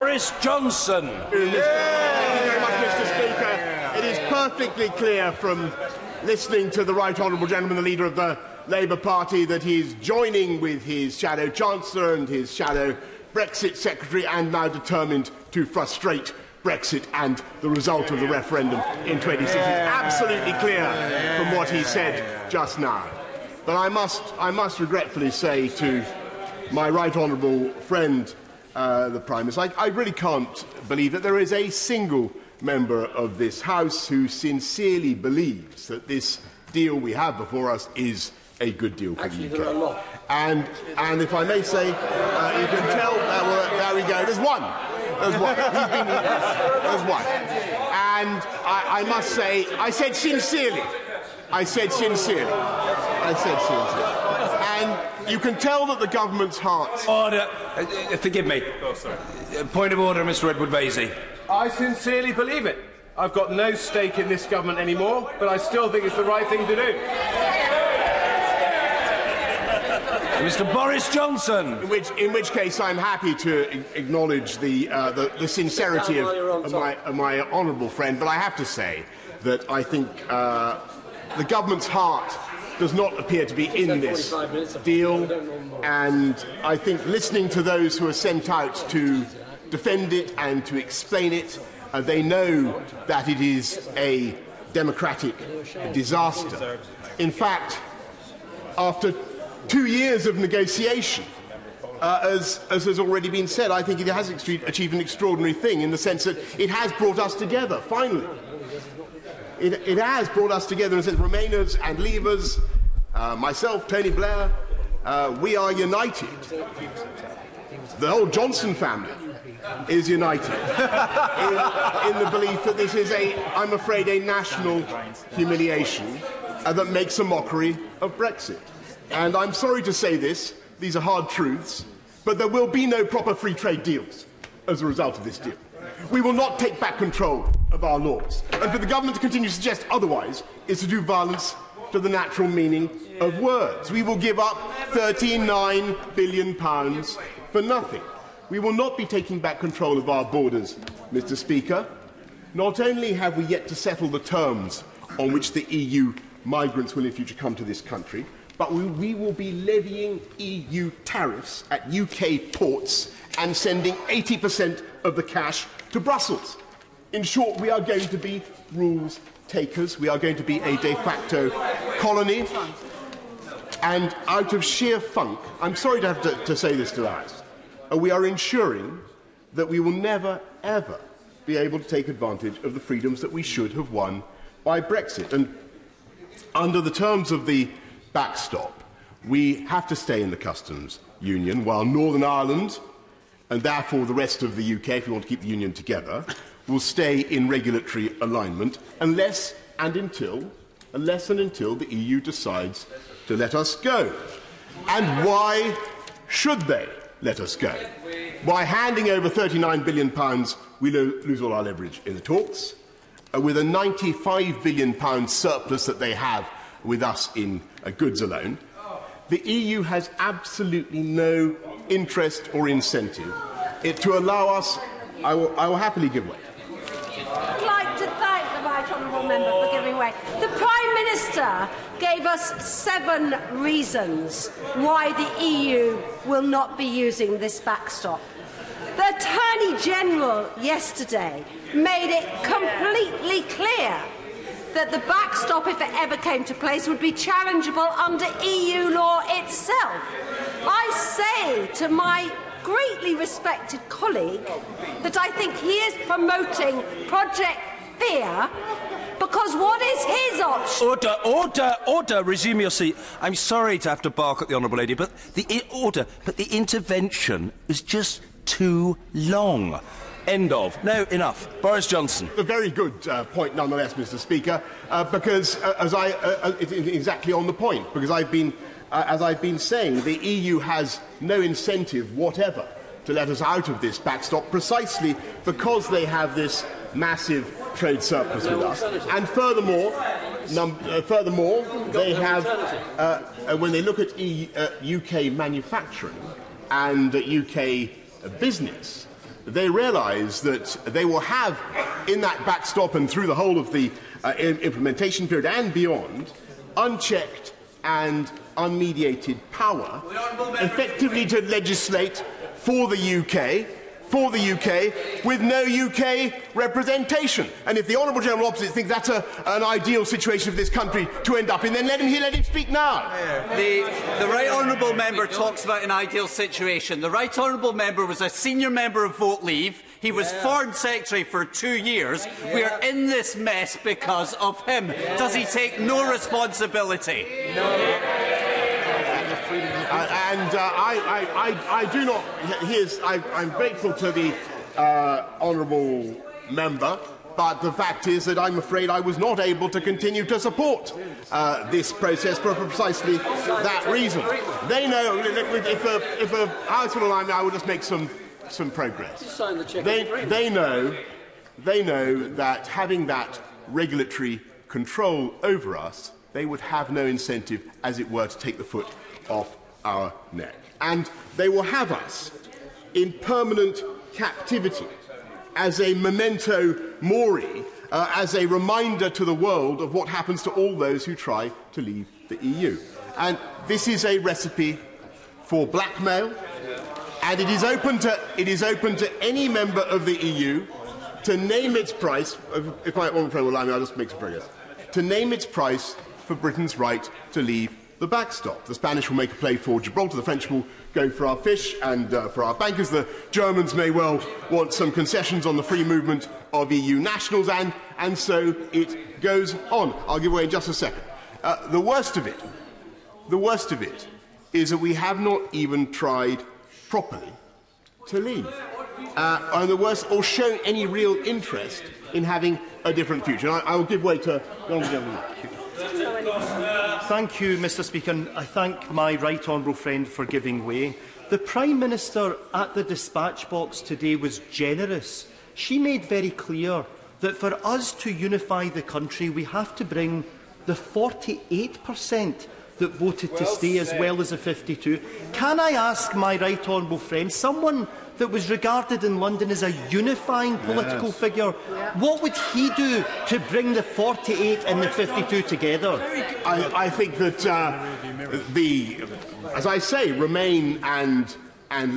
Boris Johnson. Thank you very much, Mr. Speaker. It is perfectly clear from listening to the Right Honourable Gentleman, the Leader of the Labour Party, that he is joining with his Shadow Chancellor and his Shadow Brexit Secretary and now determined to frustrate Brexit and the result of the referendum in 2016. It's absolutely clear from what he said just now. But I must regretfully say to my Right Honourable friend, the Prime Minister, I really can't believe that there is a single member of this House who sincerely believes that this deal we have before us is a good deal for the UK. There are a lot. And if I may say, you can tell, there we go, there's one. There's one. There's one. And I must say, I said sincerely. And you can tell that the government's heart... Order. Forgive me. Point of order, Mr. Edward Vasey. I sincerely believe it. I've got no stake in this government anymore, but I still think it's the right thing to do. Mr. Boris Johnson. In which case, I'm happy to acknowledge the sincerity of my honourable friend, but I have to say that I think the government's heart does not appear to be in this deal, and I think listening to those who are sent out to defend it and to explain it, they know that it is a democratic disaster. In fact, after 2 years of negotiation, as has already been said, I think it has achieved an extraordinary thing in the sense that it has brought us together, finally. It has brought us together in the sense Remainers and Leavers, myself, Tony Blair, we are united. The whole Johnson family is united in the belief that this is I'm afraid, a national humiliation that makes a mockery of Brexit. And I'm sorry to say this, these are hard truths, but there will be no proper free trade deals as a result of this deal. We will not take back control of our laws. And for the government to continue to suggest otherwise is to do violence to the natural meaning of words. We will give up £39 billion for nothing. We will not be taking back control of our borders, Mr. Speaker. Not only have we yet to settle the terms on which the EU migrants will in future come to this country, but we will be levying EU tariffs at UK ports and sending 80% of the cash to Brussels. In short, we are going to be rules takers. We are going to be a de facto colony. And out of sheer funk, I'm sorry to have to say this to us, we are ensuring that we will never, ever be able to take advantage of the freedoms that we should have won by Brexit. And under the terms of the backstop, we have to stay in the customs union while Northern Ireland, and therefore the rest of the UK, if we want to keep the union together, will stay in regulatory alignment unless and until the EU decides to let us go. And why should they let us go? By handing over £39 billion, we lose all our leverage in the talks. With a £95 billion surplus that they have with us in goods alone, the EU has absolutely no interest or incentive to allow us. I will happily give way. I'd like to thank the Right Honourable Member for giving way. The Prime Minister gave us 7 reasons why the EU will not be using this backstop. The Attorney General yesterday made it completely clear that the backstop, if it ever came to place, would be challengeable under EU law itself. I say to my greatly respected colleague that I think he is promoting Project Fear, because what is his option? Order, resume your seat. I'm sorry to have to bark at the Honourable Lady, but the intervention is just too long. End of. No, enough. Boris Johnson. A very good point, nonetheless, Mr. Speaker, because it's exactly on the point. Because as I've been saying, the EU has no incentive whatever to let us out of this backstop, precisely because they have this massive trade surplus with us. And furthermore, they have, when they look at UK manufacturing and UK business, they realise that they will have, in that backstop and through the whole of the implementation period and beyond, unchecked and unmediated power, effectively to legislate for the UK, with no UK representation. And if the Honourable General Opposite thinks that's an ideal situation for this country to end up in, then let him speak now. The Right Honourable Member talks about an ideal situation. The Right Honourable Member was a senior member of Vote Leave. He was Foreign Secretary for 2 years. We are in this mess because of him. Does he take no responsibility? No. I do not. I'm grateful to the honourable member, but the fact is that I'm afraid I was not able to continue to support this process for precisely that reason. They know if the House will allow me, I will just make some progress. They know that having that regulatory control over us, they would have no incentive, as it were, to take the foot off our neck. And they will have us in permanent captivity as a memento mori, as a reminder to the world of what happens to all those who try to leave the EU. And this is a recipe for blackmail, and it is open to any member of the EU to name its price. If my honourable friend will allow me, I'll just make some progress. To name its price for Britain's right to leave the backstop. The Spanish will make a play for Gibraltar, the French will go for our fish and for our bankers, the Germans may well want some concessions on the free movement of EU nationals, and so it goes on. I'll give way in just a second. The worst of it is that we have not even tried properly to leave. And the worst, or shown any real interest in having a different future. And I will give way to the honourable gentleman. Thank you, Mr. Speaker. And I thank my right honourable friend for giving way. The Prime Minister at the dispatch box today was generous. She made very clear that for us to unify the country, we have to bring the 48% that voted to stay as well as the 52. Can I ask my right honourable friend, someone that was regarded in London as a unifying political figure, what would he do to bring the 48 and the 52 together? I think that as I say, Remain and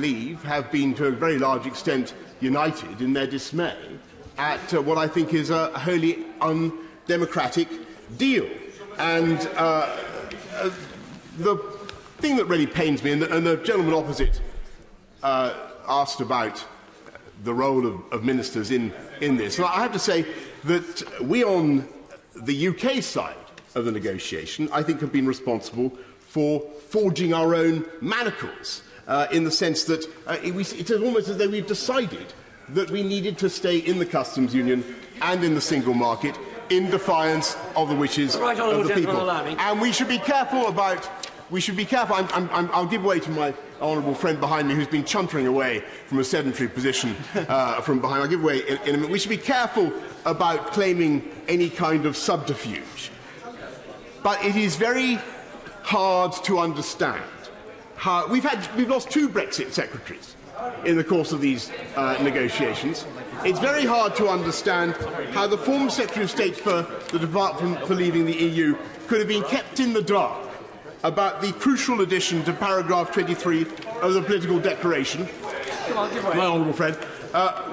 Leave have been to a very large extent united in their dismay at what I think is a wholly undemocratic deal. And the thing that really pains me, and the gentleman opposite asked about the role of ministers in this. And I have to say that we on the UK side of the negotiation, I think, have been responsible for forging our own manacles, in the sense that it is almost as though we've decided that we needed to stay in the customs union and in the single market in defiance of the wishes of the people. And we should be careful about... I'll give way to my honourable friend behind me, who's been chuntering away from a sedentary position from behind. I'll give way in a minute. We should be careful about claiming any kind of subterfuge. But it is very hard to understand how... We've lost 2 Brexit secretaries in the course of these negotiations. It's very hard to understand how the former Secretary of State for the Department for leaving the EU could have been kept in the dark about the crucial addition to paragraph 23 of the political declaration, my honourable friend,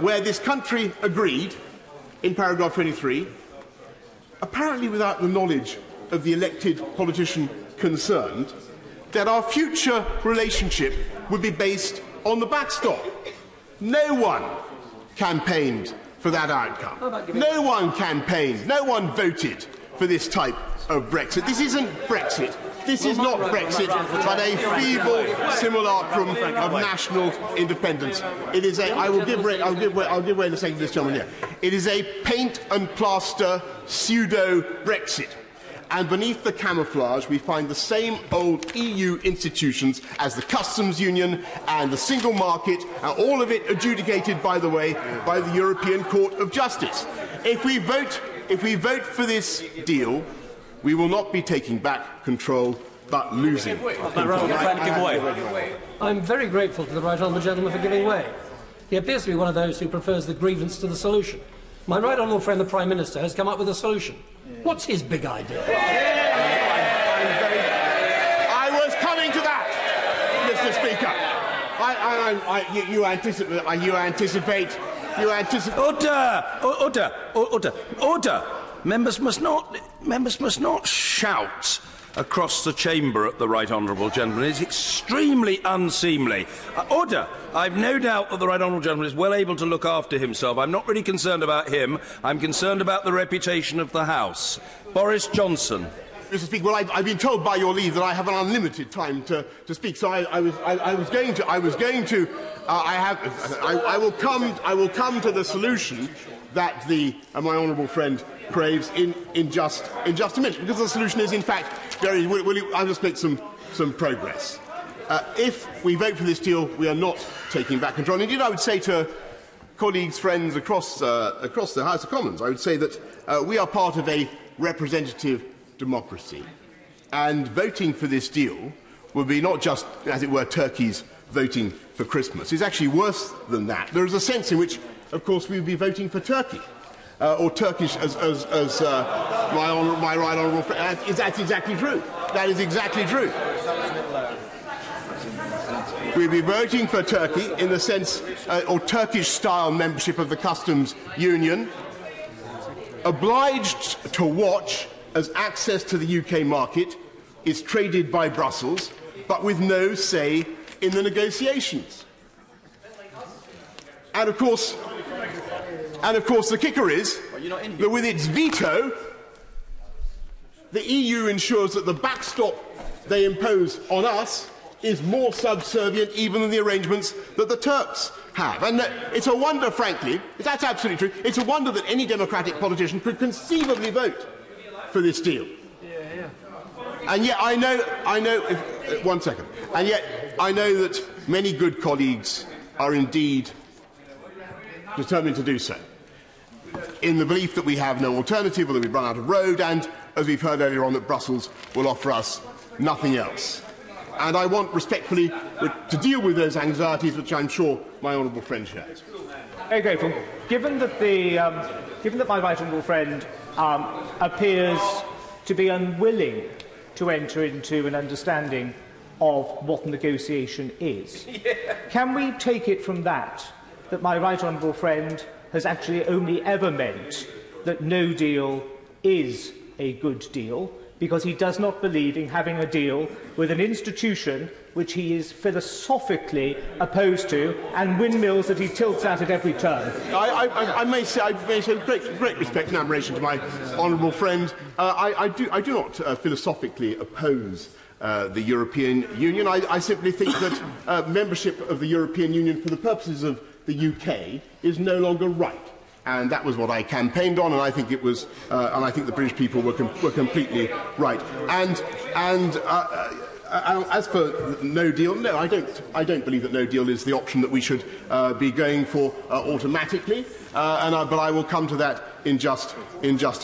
where this country agreed, in paragraph 23, apparently without the knowledge of the elected politician concerned, that our future relationship would be based on the backstop. No one campaigned for that outcome. No one campaigned, no one voted for this type of Brexit. This isn't Brexit. This is not Brexit, but a feeble simulacrum of national independence. It is a... I'll give way in a second to this gentleman here. It is a paint and plaster pseudo Brexit. And beneath the camouflage, we find the same old EU institutions as the customs union and the single market, and all of it adjudicated, by the way, by the European Court of Justice. If we vote for this deal, we will not be taking back control, but losing control. I'm very grateful to the right honourable gentleman for giving way. He appears to be one of those who prefers the grievance to the solution. My right honourable friend, the Prime Minister, has come up with a solution. What's his big idea? I was coming to that, Mr. Speaker. You anticipate. Order! Members must not shout across the chamber at the right honourable gentleman. It's extremely unseemly. Order! I've no doubt that the right honourable gentleman is well able to look after himself. I'm not really concerned about him. I'm concerned about the reputation of the House. Boris Johnson. Mr. Speaker, well, I've been told by your leave that I have an unlimited time to speak, so I will come to the solution that my honourable friend craves in just a minute, because the solution is, in fact, I'll just make some progress. If we vote for this deal, we are not taking back control. Indeed, I would say to colleagues, friends across the House of Commons, I would say that we are part of a representative democracy, and voting for this deal will be not just, as it were, turkeys voting for Christmas. It's actually worse than that. There is a sense in which, of course, we would be voting for Turkey. Or Turkish, as my right honourable friend. That's exactly true. That is exactly true. We'll be voting for Turkey in the sense, or Turkish-style membership of the customs union, obliged to watch as access to the UK market is traded by Brussels, but with no say in the negotiations. And of course, the kicker is that with its veto, the EU ensures that the backstop they impose on us is more subservient even than the arrangements that the Turks have. And it's a wonder, frankly, that's absolutely true, it's a wonder that any democratic politician could conceivably vote for this deal. And yet I know and yet I know that many good colleagues are indeed determined to do so, in the belief that we have no alternative, or that we've run out of road, and, as we've heard earlier on, that Brussels will offer us nothing else. And I want respectfully to deal with those anxieties, which I'm sure my honourable friend shares. Okay, well, given that my right honourable friend appears to be unwilling to enter into an understanding of what negotiation is, can we take it from that my right honourable friend has actually only ever meant that no deal is a good deal, because he does not believe in having a deal with an institution which he is philosophically opposed to, and windmills that he tilts at every turn? I may say great respect and admiration to my honourable friend. I do not philosophically oppose the European Union. I simply think that membership of the European Union for the purposes of the UK is no longer right. And that was what I campaigned on, and I think it was, and I think the British people were completely right. And as for no deal, no, I don't believe that no deal is the option that we should be going for automatically. But I will come to that in just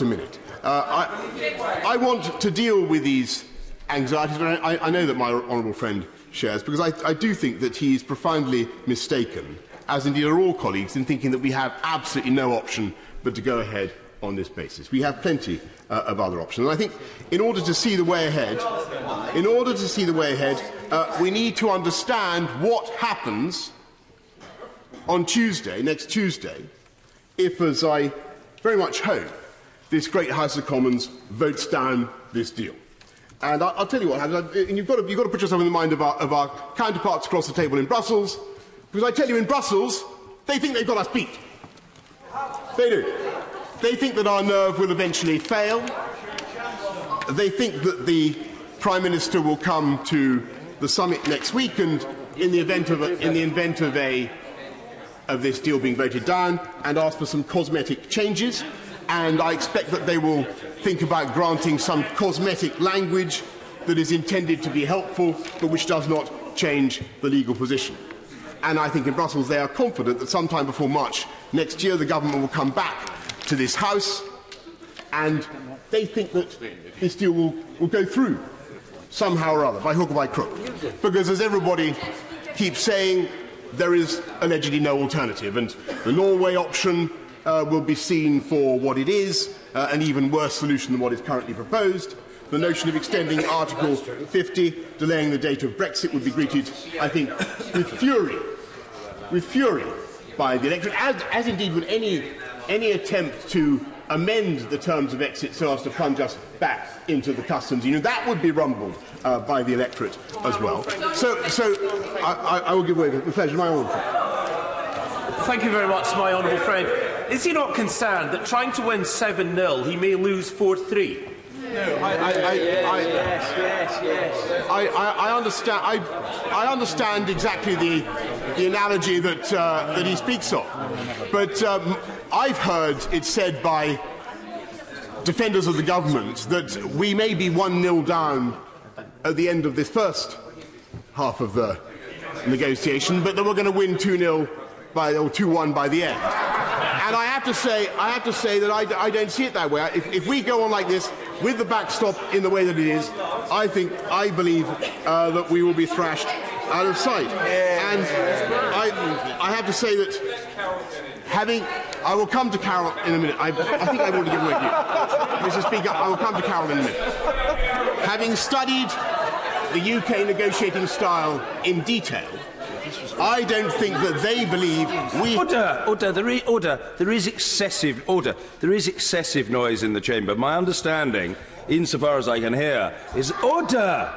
a minute. I want to deal with these anxieties, but I know that my honourable friend shares, because I do think that he is profoundly mistaken, as indeed are all colleagues, in thinking that we have absolutely no option but to go ahead on this basis. We have plenty of other options. And I think in order to see the way ahead, we need to understand what happens on Tuesday, next Tuesday, if, as I very much hope, this great House of Commons votes down this deal. And I'll tell you what happens. And you've got to put yourself in the mind of our counterparts across the table in Brussels, because I tell you, in Brussels, they think they've got us beat. They do. They think that our nerve will eventually fail. They think that the Prime Minister will come to the summit next week, and in the event of this deal being voted down, and ask for some cosmetic changes. And I expect that they will think about granting some cosmetic language that is intended to be helpful, but which does not change the legal position. And I think in Brussels they are confident that sometime before March next year the government will come back to this House, and they think that this deal will go through somehow or other, by hook or by crook. Because, as everybody keeps saying, there is allegedly no alternative, and the Norway option will be seen for what it is, an even worse solution than what is currently proposed. The notion of extending Article 50, delaying the date of Brexit, would be greeted, I think, with fury by the electorate, as indeed would any attempt to amend the terms of exit so as to plunge us back into the customs union. That would be rumbled by the electorate as well. So I will give way with pleasure to my honourable friend. Thank you very much, my honourable friend. Is he not concerned that trying to win 7-0 he may lose 4-3? No, I understand. I understand exactly the analogy that he speaks of, but I've heard it said by defenders of the government that we may be 1-0 down at the end of this first half of the negotiation, but that we're going to win 2-0 or 2-1 by the end. And I have to say that I don't see it that way. If we go on like this, with the backstop in the way that it is, I believe that we will be thrashed out of sight. And I have to say that I will come to Carol in a minute. I think I've already given way to you. Mr. Speaker, I will come to Carol in a minute. Having studied the UK negotiating style in detail, I don't think that they believe we... Order. There is excessive noise in the chamber. My understanding, insofar as I can hear, is... Order!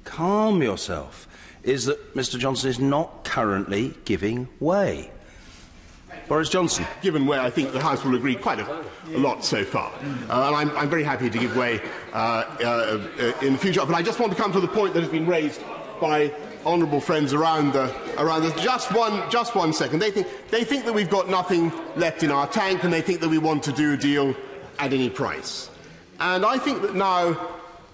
Calm yourself. Is that Mr. Johnson is not currently giving way. Boris Johnson. Given way, I think the House will agree quite a lot so far. And I'm very happy to give way in the future. But I just want to come to the point that has been raised by honourable friends around this. Just one second. They think that we've got nothing left in our tank, and they think that we want to do a deal at any price. And I think that now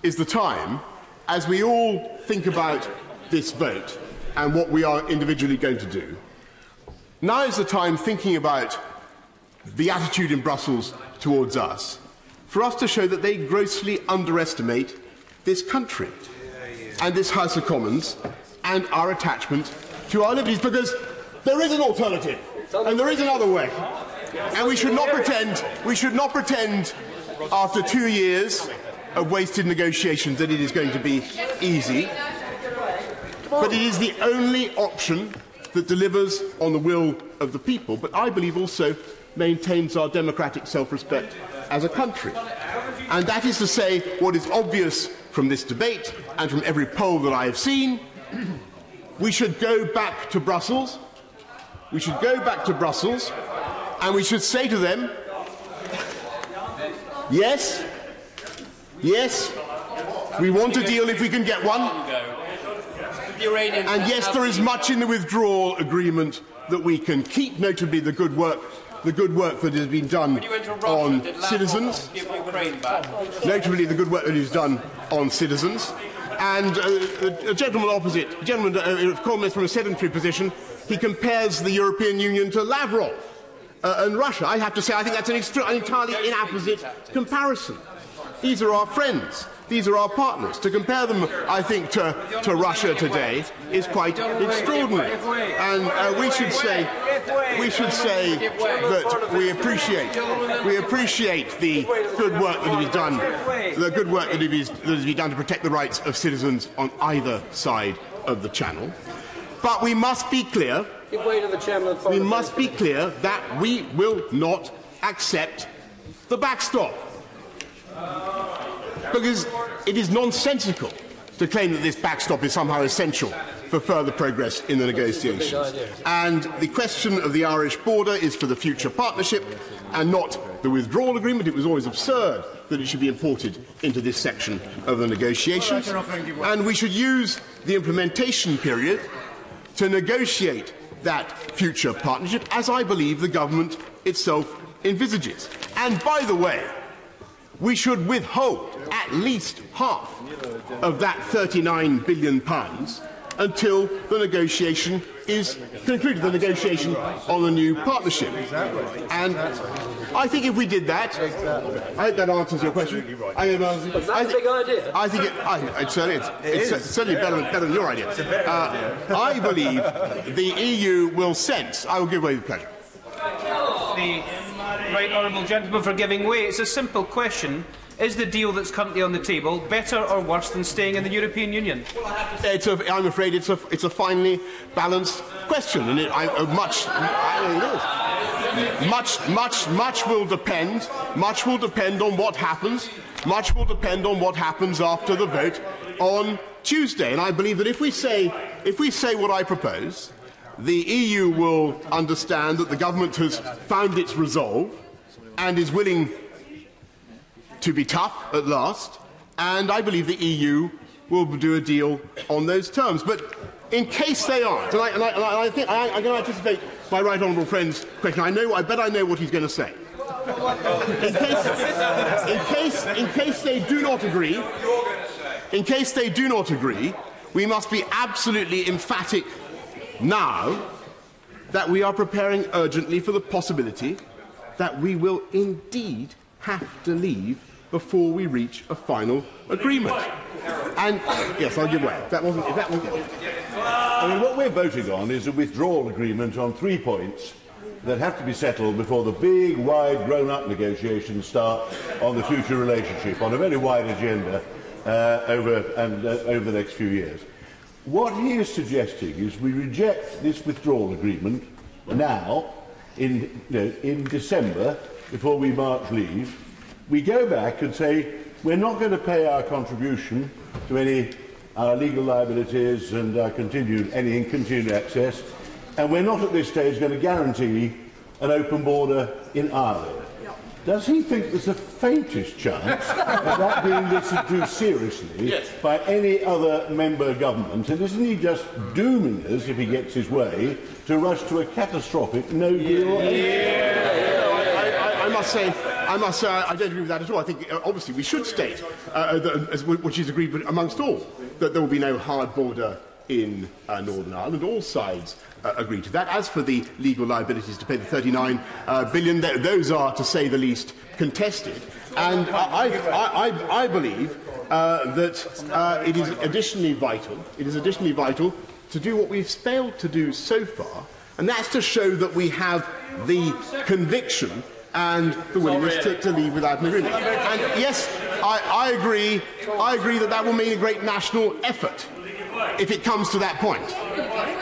is the time, as we all think about this vote and what we are individually going to do, now is the time, thinking about the attitude in Brussels towards us, for us to show that they grossly underestimate this country and this House of Commons and our attachment to our liberties, because there is an alternative and there is another way. And we should not pretend after 2 years of wasted negotiations that it is going to be easy. But it is the only option that delivers on the will of the people, but I believe also maintains our democratic self-respect as a country. And that is to say, what is obvious from this debate and from every poll that I have seen, we should go back to Brussels. We should go back to Brussels, and we should say to them, yes, we want a deal if we can get one. And yes, there is much in the withdrawal agreement that we can keep, notably the good work that has been done on citizens. Notably the good work that is done on citizens. And a gentleman opposite, of course, from a sedentary position, he compares the European Union to Lavrov and Russia. I have to say, I think that's an entirely inapposite comparison. These are our friends. These are our partners. To compare them, I think, to Russia today is quite extraordinary. And we should say that we appreciate the good work that is done, that has been done to protect the rights of citizens on either side of the Channel. But we must be clear. We must be clear that we will not accept the backstop. Because it is nonsensical to claim that this backstop is somehow essential for further progress in the negotiations. And the question of the Irish border is for the future partnership and not the withdrawal agreement. It was always absurd that it should be imported into this section of the negotiations. And we should use the implementation period to negotiate that future partnership, as I believe the government itself envisages. And by the way, we should withhold at least half of that £39 billion until the negotiation is concluded, the negotiation on the new partnership. And I think if we did that, I hope that answers your question. I think That's a big idea. I think it's certainly better than your idea. I believe the EU will sense. I will give way with pleasure. The right honourable gentleman for giving way. It's a simple question. Is the deal that's currently on the table better or worse than staying in the European Union? I'm afraid it's a finely balanced question, and much will depend. Much will depend on what happens. Much will depend on what happens after the vote on Tuesday. And I believe that if we say what I propose, the EU will understand that the government has found its resolve and is willing to be tough at last, and I believe the EU will do a deal on those terms. But in case they aren't, and I think I'm going to anticipate my right honourable friend's question. I bet I know what he's going to say. In case they do not agree, we must be absolutely emphatic now that we are preparing urgently for the possibility that we will indeed have to leave before we reach a final agreement. And yes, I'll give way. If that wasn't. I mean, what we're voting on is a withdrawal agreement on 3 points that have to be settled before the big, wide, grown-up negotiations start on the future relationship, on a very wide agenda over the next few years. What he is suggesting is we reject this withdrawal agreement now, in December, before we March leave. We go back and say we're not going to pay our contribution to our legal liabilities and our continued access, and we're not at this stage going to guarantee an open border in Ireland. Does he think there's the faintest chance of that being listened to seriously by any other member government? And isn't he just dooming us, if he gets his way, to rush to a catastrophic no deal? I must say I don't agree with that at all. I think obviously we should state, which is agreed amongst all, that there will be no hard border in Northern Ireland. All sides agree to that. As for the legal liabilities to pay the $39 billion, those are, to say the least, contested. And I believe that it is additionally vital. It is additionally vital to do what we've failed to do so far, and that's to show that we have the conviction and the willingness to leave without an agreement. And yes, I agree that will mean a great national effort if it comes to that point.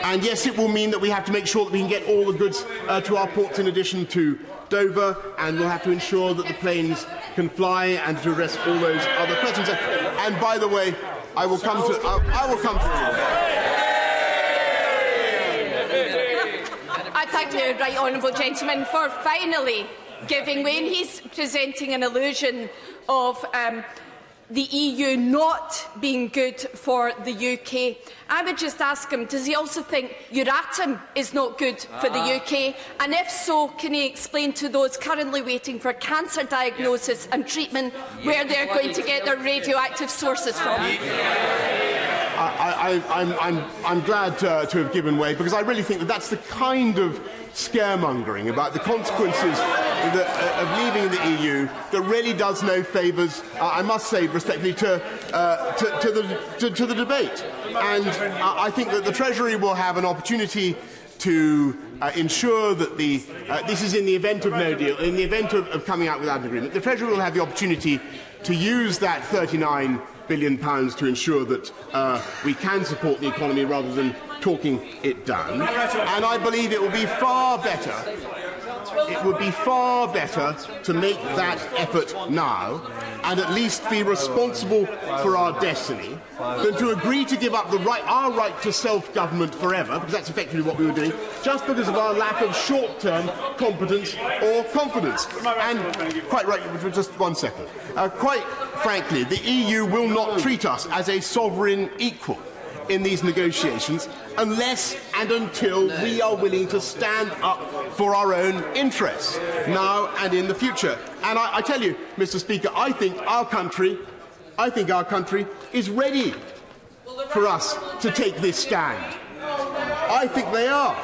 And yes, it will mean that we have to make sure that we can get all the goods to our ports in addition to Dover, and we'll have to ensure that the planes can fly and to address all those other questions. And by the way, I will come to I thank the right honourable gentleman for finally giving way, and he's presenting an illusion of the EU not being good for the UK. I would just ask him, does he also think Euratom is not good for the UK? And if so, can he explain to those currently waiting for cancer diagnosis and treatment where they're going to get their radioactive sources from? I'm glad to have given way, because I really think that that's the kind of scaremongering about the consequences of leaving the EU that really does no favours, I must say respectfully, to the debate. And I think that the Treasury will have an opportunity to ensure that this is in the event of no deal, in the event of coming out without an agreement. The Treasury will have the opportunity to use that £39 billion to ensure that we can support the economy rather than talking it down. And I believe it will be far better. It would be far better to make that effort now and at least be responsible for our destiny than to agree to give up our right to self-government forever, because that's effectively what we were doing, just because of our lack of short-term competence or confidence. And quite right, just 1 second. Quite frankly, the EU will not treat us as a sovereign equal in these negotiations unless and until we are willing to stand up for our own interests now and in the future. And I tell you, Mr. Speaker, I think our country is ready for us to take this stand? I think they are,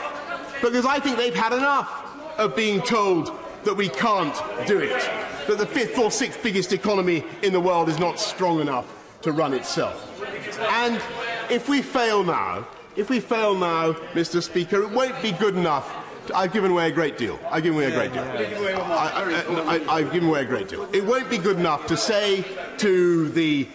because I think they've had enough of being told that we can't do it, that the 5th or 6th biggest economy in the world is not strong enough to run itself. And if we fail now, Mr. Speaker, it won't be good enough. I've given away a great deal. I've given away a great deal. I've given away a great deal. It won't be good enough to say to the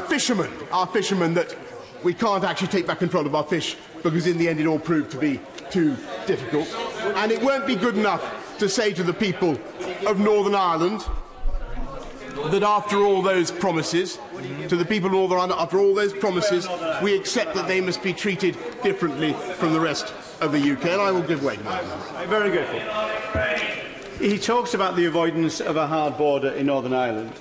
fishermen, our fishermen, that we can't actually take back control of our fish because in the end it all proved to be too difficult. And it won't be good enough to say to the people of Northern Ireland that after all those promises, after all those promises, we accept that they must be treated differently from the rest of the UK, and I will give way to my Very good. He talks about the avoidance of a hard border in Northern Ireland.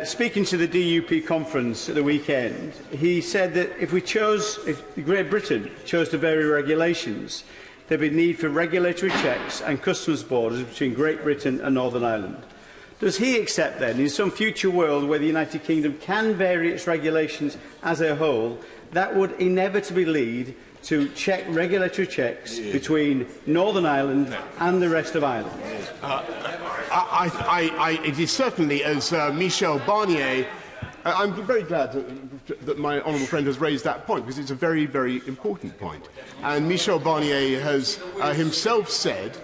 Speaking to the DUP conference at the weekend, he said that if Great Britain chose to vary regulations, there'd be need for regulatory checks and customs borders between Great Britain and Northern Ireland. Does he accept then, in some future world where the United Kingdom can vary its regulations as a whole, that would inevitably lead to regulatory checks between Northern Ireland and the rest of Ireland? It is certainly, as Michel Barnier, I'm very glad that my honourable friend has raised that point, because it's a very, very important point. And Michel Barnier has himself said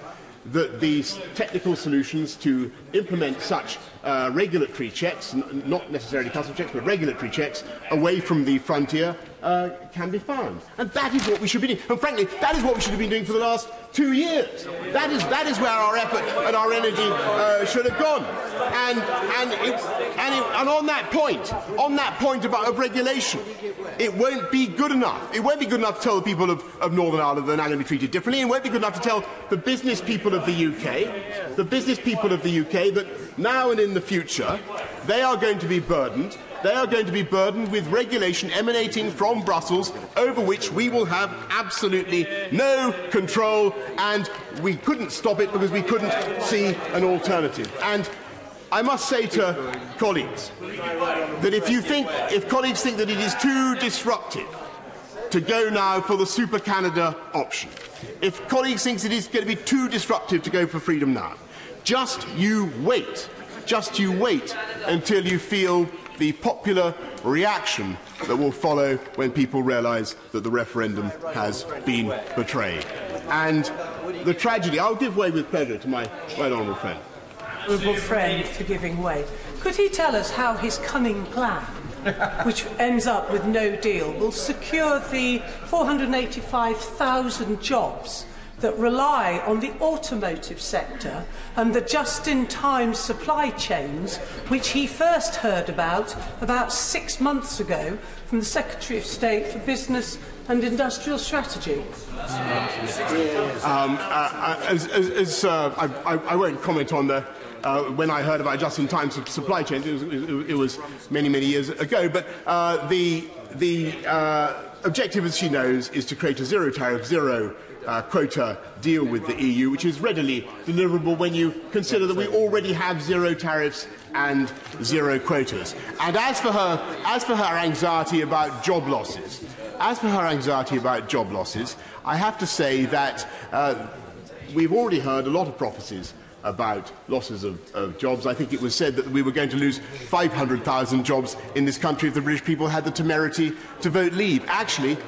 that these technical solutions to implement such regulatory checks, not necessarily customs checks, but regulatory checks away from the frontier can be found. And that is what we should be doing. And frankly, that is what we should have been doing for the last 2 years. That is where our effort and our energy should have gone. And on that point of regulation, it won't be good enough. It won't be good enough to tell the people of Northern Ireland they're now going to be treated differently. It won't be good enough to tell the business people of the UK, that now and in the future, they are going to be burdened. They are going to be burdened with regulation emanating from Brussels, over which we will have absolutely no control, and we couldn't stop it because we couldn't see an alternative. And I must say to colleagues that if colleagues think that it is too disruptive to go now for the Super Canada option, if colleagues think it is going to be too disruptive to go for freedom now, just you wait until you feel the popular reaction that will follow when people realise that the referendum has been betrayed. And the tragedy, I'll give way with pleasure to my honourable friend. Honourable friend for giving way. Could he tell us how his cunning plan, which ends up with no deal, will secure the 485,000 jobs that rely on the automotive sector and the just-in-time supply chains, which he first heard about 6 months ago from the Secretary of State for Business and Industrial Strategy? I won't comment on when I heard about just-in-time supply chains. It was many, many years ago. But the objective, as she knows, is to create a zero-tariff, zero-quota deal with the EU, which is readily deliverable when you consider that we already have zero tariffs and zero quotas. And as for her anxiety about job losses, I have to say that we've already heard a lot of prophecies about losses of jobs. I think it was said that we were going to lose 500,000 jobs in this country if the British people had the temerity to vote leave. Actually,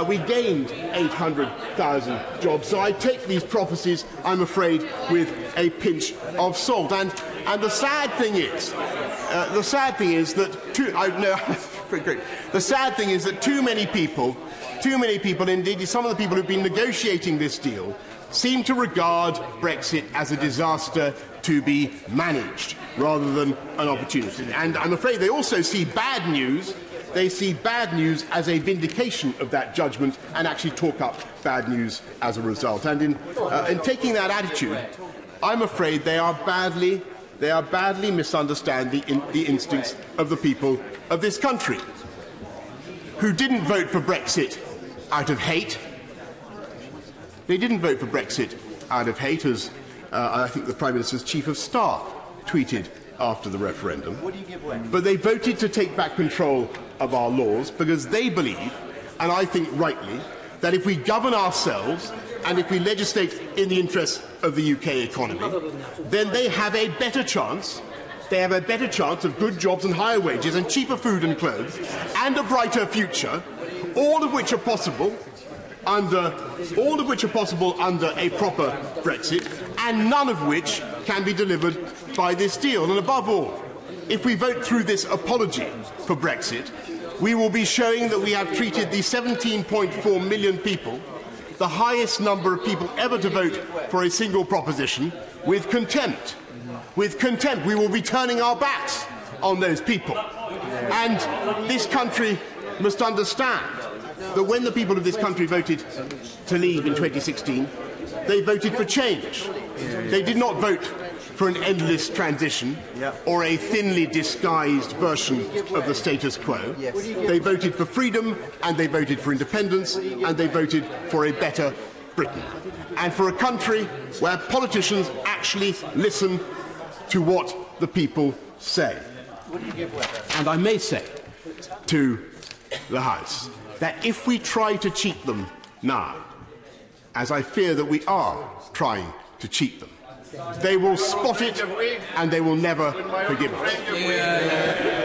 we gained 800,000 jobs. So I take these prophecies, I'm afraid, with a pinch of salt. And the sad thing is, that too many people, indeed some of the people who've been negotiating this deal, seem to regard Brexit as a disaster to be managed rather than an opportunity. And I'm afraid they also see bad news. They see bad news as a vindication of that judgment and actually talk up bad news as a result. And in taking that attitude, I'm afraid they are badly misunderstanding the instincts of the people of this country, who didn't vote for Brexit out of hate. They didn't vote for Brexit out of hate, as I think the Prime Minister's Chief of Staff tweeted after the referendum. But they voted to take back control of our laws because they believe and I think rightly, that if we govern ourselves and if we legislate in the interests of the UK economy, then they have a better chance. They have a better chance of good jobs and higher wages and cheaper food and clothes and a brighter future, all of which are possible under a proper Brexit, and none of which can be delivered by this deal. And above all, if we vote through this apology for Brexit, we will be showing that we have treated the 17.4 million people, the highest number of people ever to vote for a single proposition, with contempt. With contempt. We will be turning our backs on those people. And this country must understand that when the people of this country voted to leave in 2016, they voted for change. They did not vote for an endless transition or a thinly disguised version of the status quo. They voted for freedom, and they voted for independence, and they voted for a better Britain. And for a country where politicians actually listen to what the people say. And I may say to the House that if we try to cheat them now, as I fear that we are trying to cheat them, they will spot it and they will never forgive us.